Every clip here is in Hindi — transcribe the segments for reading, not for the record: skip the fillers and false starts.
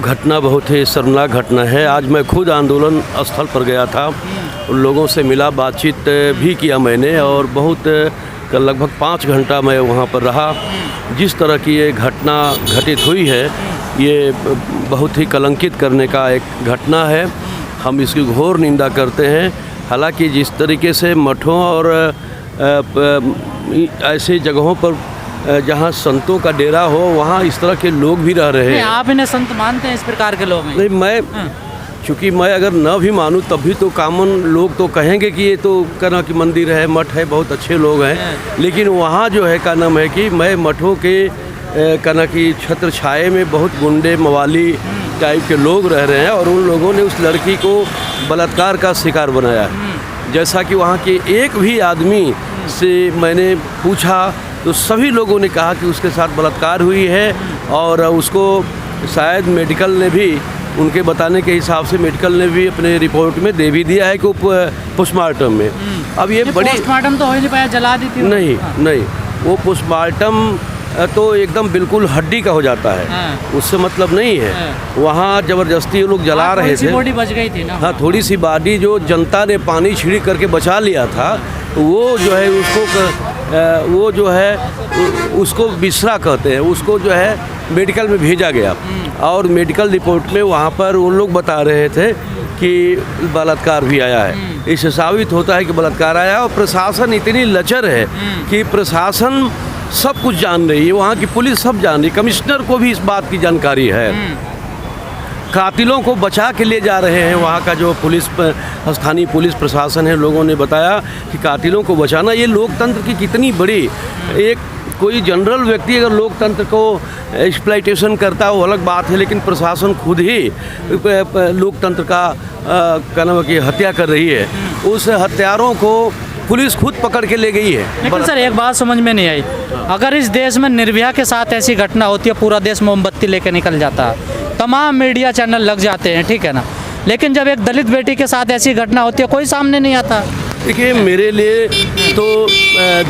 घटना बहुत ही शर्मनाक घटना है। आज मैं खुद आंदोलन स्थल पर गया था, लोगों से मिला, बातचीत भी किया मैंने और बहुत लगभग 5 घंटा मैं वहाँ पर रहा। जिस तरह की ये घटना घटित हुई है ये बहुत ही कलंकित करने का एक घटना है। हम इसकी घोर निंदा करते हैं। हालांकि जिस तरीके से मठों और ऐसे जगहों पर जहाँ संतों का डेरा हो वहाँ इस तरह के लोग भी रह रहे हैं। आप इन्हें संत मानते हैं? इस प्रकार के लोग हैं? नहीं, मैं चूँकि मैं अगर न भी मानूँ तब भी तो कॉमन लोग तो कहेंगे कि ये तो कहना कि मंदिर है, मठ है, बहुत अच्छे लोग हैं। लेकिन वहाँ जो है का नाम है कि मैं मठों के कहना कि छत्र छाए में बहुत गुंडे मवाली टाइप के लोग रह रहे हैं और उन लोगों ने उस लड़की को बलात्कार का शिकार बनाया। जैसा कि वहाँ के एक भी आदमी से मैंने पूछा तो सभी लोगों ने कहा कि उसके साथ बलात्कार हुई है और उसको शायद मेडिकल ने भी, उनके बताने के हिसाब से मेडिकल ने भी अपने रिपोर्ट में दे भी दिया है कि पोस्टमार्टम में। अब ये बड़ी पोस्टमार्टम तो हो ही नहीं पाया, जला दी थी। नहीं, वो पोस्टमार्टम तो एकदम बिल्कुल हड्डी का हो जाता है, उससे मतलब नहीं है। वहाँ ज़बरदस्ती लोग जला रहे थे, बॉडी बच गई थी ना। हाँ, थोड़ी सी बॉडी जो जनता ने पानी छिड़क करके बचा लिया था वो जो है उसको बिसरा कहते हैं, उसको जो है मेडिकल में भेजा गया और मेडिकल रिपोर्ट में वहाँ पर उन लोग बता रहे थे कि बलात्कार भी आया है। इससे साबित होता है कि बलात्कार आया और प्रशासन इतनी लचर है कि प्रशासन सब कुछ जान रही है, वहाँ की पुलिस सब जान रही है, कमिश्नर को भी इस बात की जानकारी है। कातिलों को बचा के ले जा रहे हैं वहाँ का जो पुलिस, स्थानीय पुलिस प्रशासन है, लोगों ने बताया कि कातिलों को बचाना ये लोकतंत्र की कितनी बड़ी एक, कोई जनरल व्यक्ति अगर लोकतंत्र को एक्सप्लॉइटेशन करता है वो अलग बात है, लेकिन प्रशासन खुद ही लोकतंत्र का कहना है कि हत्या कर रही है। उस हत्यारों को पुलिस खुद पकड़ के ले गई है। लेकिन सर एक बात समझ में नहीं आई, अगर इस देश में निर्भया के साथ ऐसी घटना होती है पूरा देश मोमबत्ती लेकर निकल जाता है, तमाम मीडिया चैनल लग जाते हैं, ठीक है ना, लेकिन जब एक दलित बेटी के साथ ऐसी घटना होती है कोई सामने नहीं आता। देखिए, मेरे लिए तो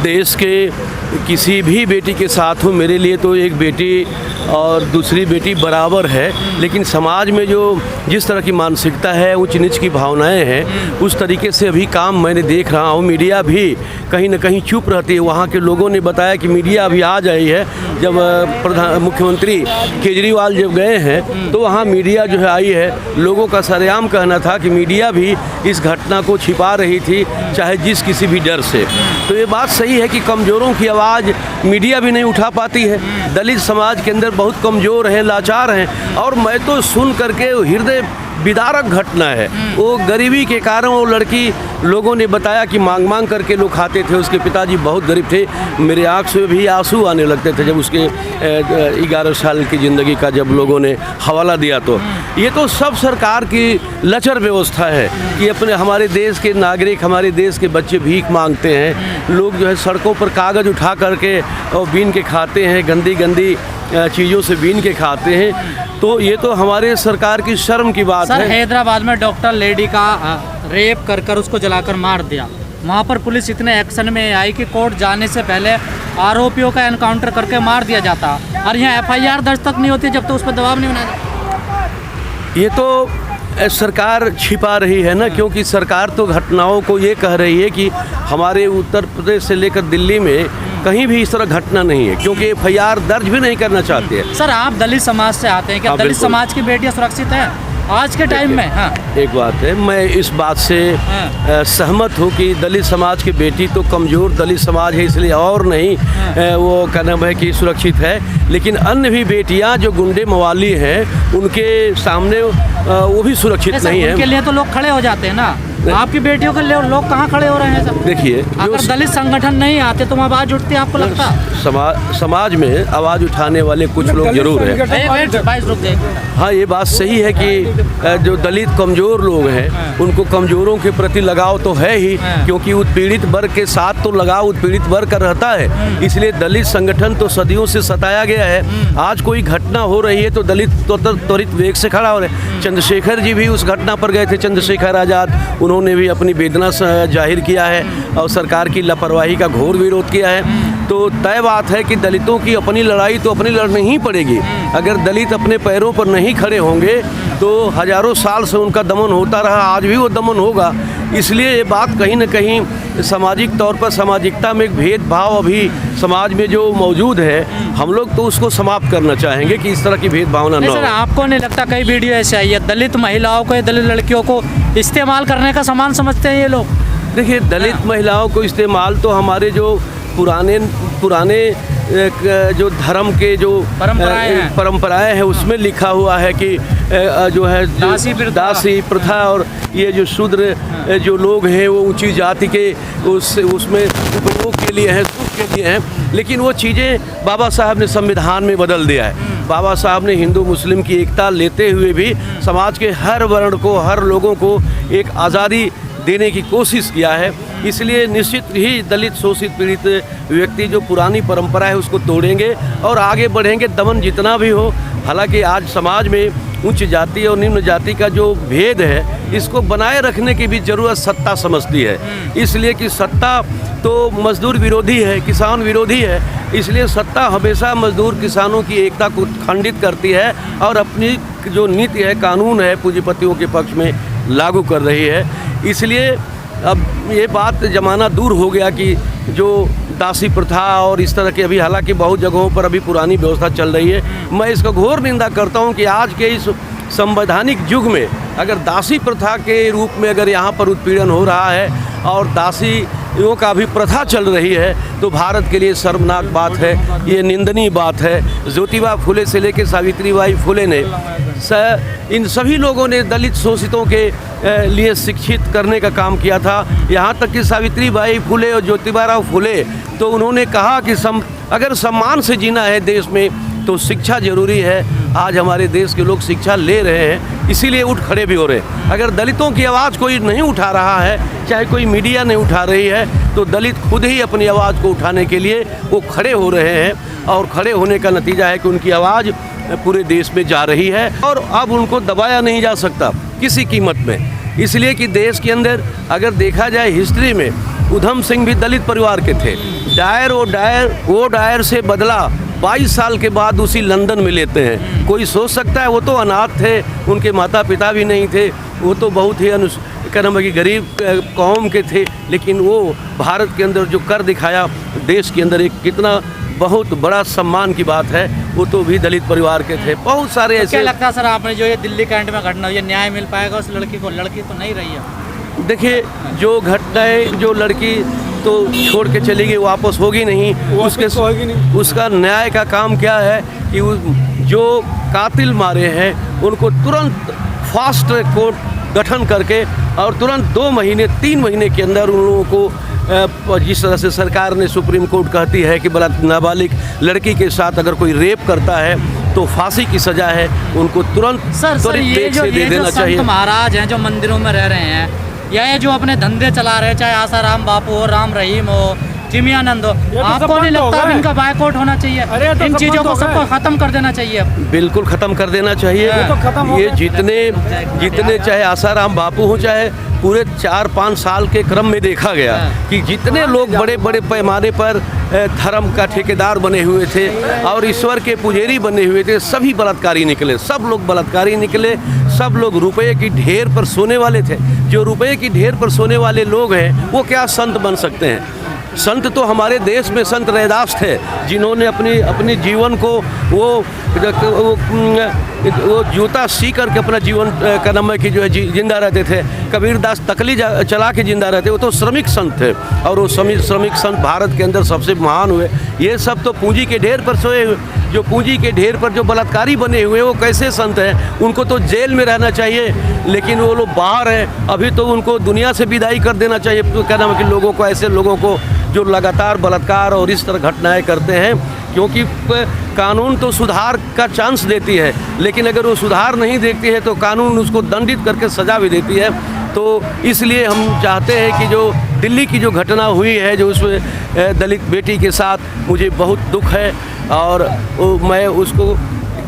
देश के किसी भी बेटी के साथ हो, मेरे लिए तो एक बेटी और दूसरी बेटी बराबर है। लेकिन समाज में जो जिस तरह की मानसिकता है, ऊंच नीच की भावनाएं हैं, उस तरीके से अभी काम मैंने देख रहा हूँ। मीडिया भी कहीं न कहीं चुप रहती है। वहाँ के लोगों ने बताया कि मीडिया अभी आ जाई है। जब मुख्यमंत्री केजरीवाल जब गए हैं तो वहाँ मीडिया जो है आई है। लोगों का सरेआम कहना था कि मीडिया भी इस घटना को छिपा रही थी, चाहे जिस किसी भी डर से। तो ये बात सही है कि कमज़ोरों की आवाज़ मीडिया भी नहीं उठा पाती है। दलित समाज के अंदर बहुत कमज़ोर हैं, लाचार हैं। और मैं तो सुन करके हृदय विदारक घटना है। वो गरीबी के कारण वो लड़की, लोगों ने बताया कि मांग करके लोग खाते थे। उसके पिताजी बहुत गरीब थे। मेरे आँख से भी आंसू आने लगते थे जब उसके 11 साल की ज़िंदगी का जब लोगों ने हवाला दिया। तो ये तो सब सरकार की लचर व्यवस्था है कि अपने हमारे देश के नागरिक, हमारे देश के बच्चे भीख मांगते हैं। लोग जो है सड़कों पर कागज़ उठा करके और बीन के खाते हैं, गंदी गंदी चीज़ों से बीन के खाते हैं। तो ये तो हमारे सरकार की शर्म की बात है। हैदराबाद में डॉक्टर लेडी का रेप कर उसको जलाकर मार दिया। वहाँ पर पुलिस इतने एक्शन में आई कि कोर्ट जाने से पहले आरोपियों का एनकाउंटर करके मार दिया जाता, और यहाँ FIR दर्ज तक नहीं होती जब तक उस पर दबाव नहीं बनाया। ये तो सरकार छिपा रही है ना, क्योंकि सरकार तो घटनाओं को ये कह रही है कि हमारे उत्तर प्रदेश से लेकर दिल्ली में कहीं भी इस तरह घटना नहीं है, क्योंकि FIR दर्ज भी नहीं करना चाहते हैं। सर आप दलित समाज से आते हैं, क्या दलित समाज की बेटियां सुरक्षित हैं आज के टाइम में? हाँ, एक बात है, मैं इस बात से सहमत हूँ कि दलित समाज की बेटी तो कमज़ोर दलित समाज है, इसलिए और नहीं वो क्या नाम है कि सुरक्षित है। लेकिन अन्य भी बेटियाँ जो गुंडे मवाली हैं उनके सामने वो भी सुरक्षित नहीं है। उनके लिए तो लोग खड़े हो जाते हैं ना, आपकी बेटियों के लिए लोग कहाँ खड़े हो रहे हैं? सर देखिए, अगर दलित संगठन नहीं आते तो आवाज़ उठती है, आपको लगता है? समाज में आवाज़ उठाने वाले कुछ लोग जरूर हैं। हाँ, ये बात सही है कि जो दलित कमज़ोर लोग हैं उनको कमज़ोरों के प्रति लगाव तो है ही, क्योंकि उत्पीड़ित वर्ग के साथ तो लगाव उत्पीड़ित वर्ग का रहता है। इसलिए दलित संगठन तो सदियों से सताया गया है। आज कोई घटना हो रही है तो दलित तो त्वरित वेग से खड़ा हो रहे हैं। चंद्रशेखर जी भी उस घटना पर गए थे, चंद्रशेखर आज़ाद, उन्होंने भी अपनी वेदना जाहिर किया है और सरकार की लापरवाही का घोर विरोध किया है। तो तय बात है कि दलितों की अपनी लड़ाई तो अपनी लड़नी ही पड़ेगी। अगर दलित अपने पैरों पर नहीं खड़े होंगे तो हजारों साल से उनका दमन होता रहा, आज भी वो दमन होगा। इसलिए ये बात कहीं न कहीं सामाजिक तौर पर, सामाजिकता में एक भेदभाव अभी समाज में जो मौजूद है, हम लोग तो उसको समाप्त करना चाहेंगे कि इस तरह की भेदभावना न नहीं हो। सर, आपको नहीं लगता कई वीडियो ऐसे आई है दलित महिलाओं को या दलित लड़कियों को इस्तेमाल करने का सामान समझते हैं ये लोग? देखिए, दलित महिलाओं को इस्तेमाल तो हमारे जो पुराने जो धर्म के जो परंपराएं हैं उसमें लिखा हुआ है कि जो है दासी प्रथा और ये जो शूद्र जो लोग हैं वो ऊंची जाति के उसमें उपयोग के लिए हैं, सुख के लिए हैं। लेकिन वो चीज़ें बाबा साहब ने संविधान में बदल दिया है। बाबा साहब ने हिंदू मुस्लिम की एकता लेते हुए भी समाज के हर वर्ण को, हर लोगों को एक आज़ादी देने की कोशिश किया है। इसलिए निश्चित ही दलित शोषित पीड़ित व्यक्ति जो पुरानी परंपरा है उसको तोड़ेंगे और आगे बढ़ेंगे, दमन जितना भी हो। हालांकि आज समाज में उच्च जाति और निम्न जाति का जो भेद है इसको बनाए रखने की भी ज़रूरत सत्ता समझती है। इसलिए कि सत्ता तो मजदूर विरोधी है, किसान विरोधी है। इसलिए सत्ता हमेशा मजदूर किसानों की एकता को खंडित करती है और अपनी जो नीति है, कानून है, पूंजीपतियों के पक्ष में लागू कर रही है। इसलिए अब ये बात ज़माना दूर हो गया कि जो दासी प्रथा और इस तरह के, अभी हालांकि बहुत जगहों पर अभी पुरानी व्यवस्था चल रही है। मैं इसका घोर निंदा करता हूं कि आज के इस संवैधानिक युग में अगर दासी प्रथा के रूप में अगर यहाँ पर उत्पीड़न हो रहा है और दासियों का भी प्रथा चल रही है तो भारत के लिए शर्मनाक बात है, ये निंदनीय बात है। ज्योतिबा फुले से लेकर सावित्रीबाई फुले ने इन सभी लोगों ने दलित शोषितों के लिए शिक्षित करने का काम किया था। यहाँ तक कि सावित्रीबाई फुले और ज्योतिबा फुले तो उन्होंने कहा कि अगर सम्मान से जीना है देश में तो शिक्षा जरूरी है। आज हमारे देश के लोग शिक्षा ले रहे हैं, इसीलिए उठ खड़े भी हो रहे हैं। अगर दलितों की आवाज़ कोई नहीं उठा रहा है, चाहे कोई मीडिया नहीं उठा रही है, तो दलित खुद ही अपनी आवाज़ को उठाने के लिए वो खड़े हो रहे हैं और खड़े होने का नतीजा है कि उनकी आवाज़ पूरे देश में जा रही है और अब उनको दबाया नहीं जा सकता किसी कीमत में। इसलिए कि देश के अंदर अगर देखा जाए हिस्ट्री में, उधम सिंह भी दलित परिवार के थे। डायर से बदला 22 साल के बाद उसी लंदन में लेते हैं। कोई सोच सकता है वो तो अनाथ थे, उनके माता पिता भी नहीं थे, वो तो बहुत ही कि गरीब कौम के थे, लेकिन वो भारत के अंदर जो कर दिखाया, देश के अंदर एक कितना बहुत बड़ा सम्मान की बात है, वो तो भी दलित परिवार के थे। बहुत सारे ऐसे। क्या लगता है सर आपने जो ये दिल्ली कैंट में घटना हुई है, न्याय मिल पाएगा उस लड़की को? लड़की तो नहीं रही है। देखिए, जो घटनाएं, जो लड़की तो छोड़ के चली गई, वापस होगी नहीं, उसका न्याय का काम क्या है कि जो कातिल मारे हैं उनको तुरंत फास्ट ट्रैक कोर्ट गठन करके और तुरंत 2 महीने 3 महीने के अंदर उन लोगों को, जिस तरह से सरकार ने, सुप्रीम कोर्ट कहती है कि नाबालिग लड़की के साथ अगर कोई रेप करता है तो फांसी की सजा है, उनको तुरंत त्वरित दे देना चाहिए। संत महाराज हैं जो मंदिरों में रह रहे हैं, या ये जो अपने धंधे चला रहे हैं, चाहे आसाराम बापू हो, राम रहीम हो, चिमियानंद हो, आपको नहीं लगता इनका बायकॉट होना चाहिए? इन चीज़ों को सबको ख़त्म कर देना चाहिए। बिल्कुल ख़त्म कर देना चाहिए। ये जितने चाहे आसाराम बापू हो, चाहे पूरे 4-5 साल के क्रम में देखा गया कि जितने लोग बड़े बड़े पैमाने पर धर्म का ठेकेदार बने हुए थे और ईश्वर के पुजारी बने हुए थे, सभी बलात्कारी निकले। सब लोग बलात्कारी निकले। सब लोग रुपये की ढेर पर सोने वाले थे। जो रुपये की ढेर पर सोने वाले लोग हैं वो क्या संत बन सकते हैं? संत तो हमारे देश में संत रैदास थे, जिन्होंने अपनी जीवन को वो जूता सी करके अपना जीवन का नाम है कि जो है जिंदा रहते थे। कबीरदास तकली चला के जिंदा रहते। वो तो श्रमिक संत थे और वो श्रमिक संत भारत के अंदर सबसे महान हुए। ये सब तो पूंजी के ढेर पर सोए हुए, जो पूंजी के ढेर पर जो बलात्कारी बने हुए वो कैसे संत हैं? उनको तो जेल में रहना चाहिए, लेकिन वो लोग बाहर हैं। अभी तो उनको दुनिया से विदाई कर देना चाहिए। तो क्या नाम है कि लोगों को, ऐसे लोगों को जो लगातार बलात्कार और इस तरह घटनाएं करते हैं, क्योंकि कानून तो सुधार का चांस देती है, लेकिन अगर वो सुधार नहीं देखती है तो कानून उसको दंडित करके सजा भी देती है। तो इसलिए हम चाहते हैं कि जो दिल्ली की जो घटना हुई है, जो उस दलित बेटी के साथ, मुझे बहुत दुख है और मैं उसको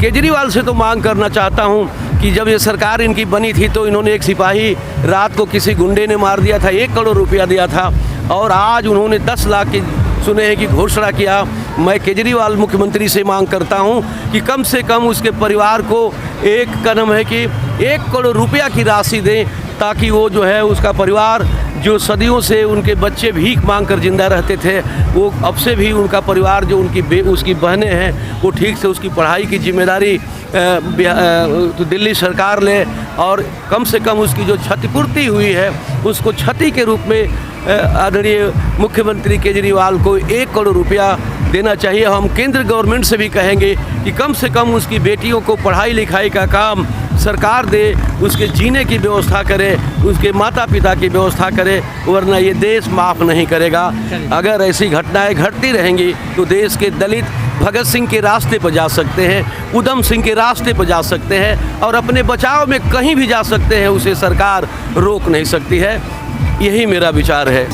केजरीवाल से तो मांग करना चाहता हूं कि जब ये सरकार इनकी बनी थी तो इन्होंने एक सिपाही रात को किसी गुंडे ने मार दिया था, 1 करोड़ रुपया दिया था, और आज उन्होंने 10 लाख की सुने हैं कि घोषणा किया। मैं केजरीवाल मुख्यमंत्री से मांग करता हूं कि कम से कम उसके परिवार को एक कदम है कि 1 करोड़ रुपया की राशि दें, ताकि वो जो है उसका परिवार जो सदियों से उनके बच्चे भीख मांग कर जिंदा रहते थे, वो अब से भी उनका परिवार जो उसकी बहनें हैं वो ठीक से उसकी पढ़ाई की जिम्मेदारी तो दिल्ली सरकार ले, और कम से कम उसकी जो क्षतिपूर्ति हुई है उसको क्षति के रूप में आदरणीय मुख्यमंत्री केजरीवाल को 1 करोड़ रुपया देना चाहिए। हम केंद्र गवर्नमेंट से भी कहेंगे कि कम से कम उसकी बेटियों को पढ़ाई लिखाई का काम सरकार दे, उसके जीने की व्यवस्था करे, उसके माता पिता की व्यवस्था करे, वरना ये देश माफ़ नहीं करेगा। अगर ऐसी घटनाएं घटती रहेंगी तो देश के दलित भगत सिंह के रास्ते पर जा सकते हैं, उधम सिंह के रास्ते पर जा सकते हैं, और अपने बचाव में कहीं भी जा सकते हैं, उसे सरकार रोक नहीं सकती है। यही मेरा विचार है।